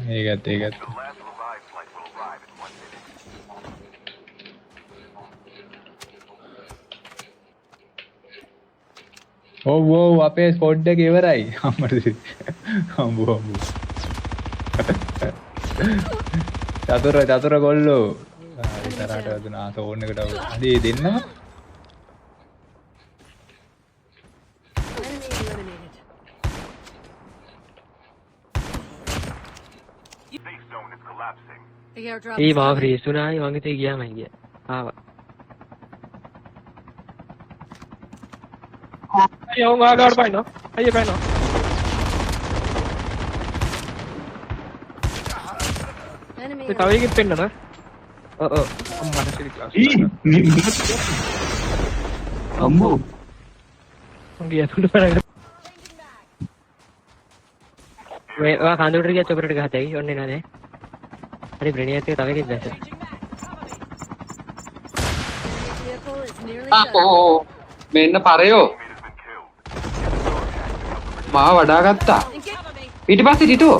ඒකත් ඔව් අපේ ස්කොඩ් එක ඉවරයි අම්මට අම්බෝ චතුර ගොල්ලෝ ඉතරට වදුනා සෝන් එකට අඩේ දෙන්නම ඒ මාව ෆ්‍රීස් වුණානේ මං හිතේ ගියාම ගියා. ආවා. අයියෝ ගාඩ බයිනෝ. අයියෝ බයිනෝ. ඒ තව එකෙක් පෙන්නන. ඔව් අම්මට සිරි ක්ලාස්. අම්මෝ. මගේ අතුල බලන්න. වා කඳුරට ගියා චොපරට ගහතයි ඔන්නේ නෑ. හරි බ්‍රේනියත් එක තව එකෙක් දැස. ආ මෙන්න පරයෝ මාව වඩා ගත්තා ඊට පස්සේ ටිටෝ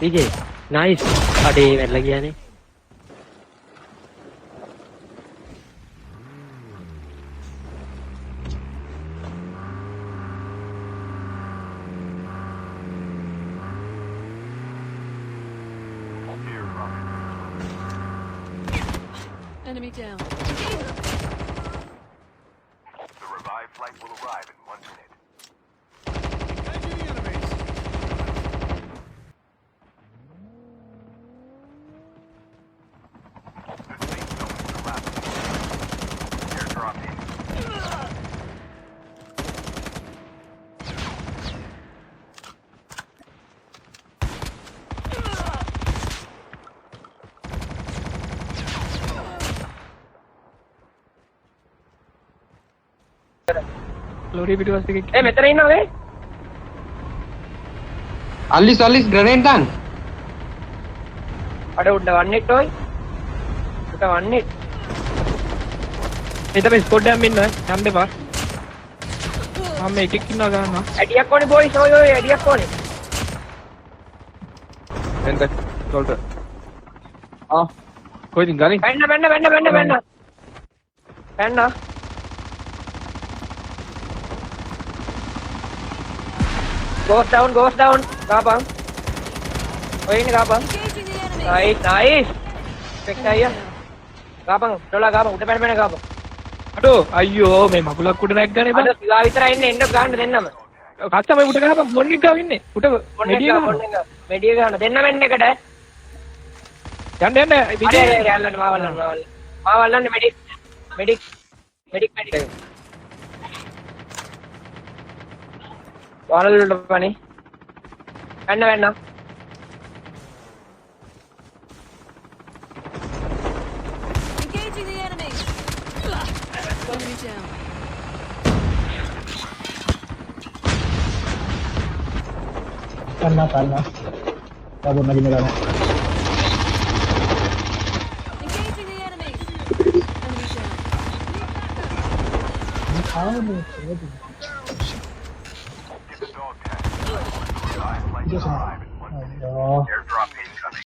DJ nice අඩේ වැරලා ගියානේ Enemy down. The revived flight will arrive in 1 minute. Lorry පිටිපස්ස එකේ ඒ මෙතන ඉන්නව වේ අල්ලිස් ග්‍රනේඩ් දාන්න අඩ උඩ වන්නේට් ඔයි උඩ වන්නේට් ඒ තමයි ස්කොඩ් එකක් ඉන්නවා යන්න එපා මම එකෙක් ඉන්නවා ගන්නවා ඇඩියක් ඕනේ බොයිස් ඔය ඇඩියක් ඕනේ එන්න සෝල්ට කොයිද ගන්නේ පැන්න Goes down. Gabang. Oh ini gabang. Engaging the enemy. Nice. Perfect ya. Gabang. Dola gabang. Udah mana gabang. අඩෝ අයියෝ මේ මගුලක් උඩ නැග් ගන්නේ බං Ada gila විතරයි ඉන්නේ එන්න ගන්න දෙන්නම. කච්චා මේ උඩ ගහපන් ෆෝන් එක ගාව ඉන්නේ උඩ මෙඩිය ගහන්න මෙඩිය ගන්න දෙන්නම එන්න එකට. යන්න අඩේ යල්ලන්න මාවල්ලන්න මෙඩික් వానలు పని వెన్న Engaging the enemy. Enemy down. Karena kabur lagi nih Engaging the enemy. Enemy down. Airdrop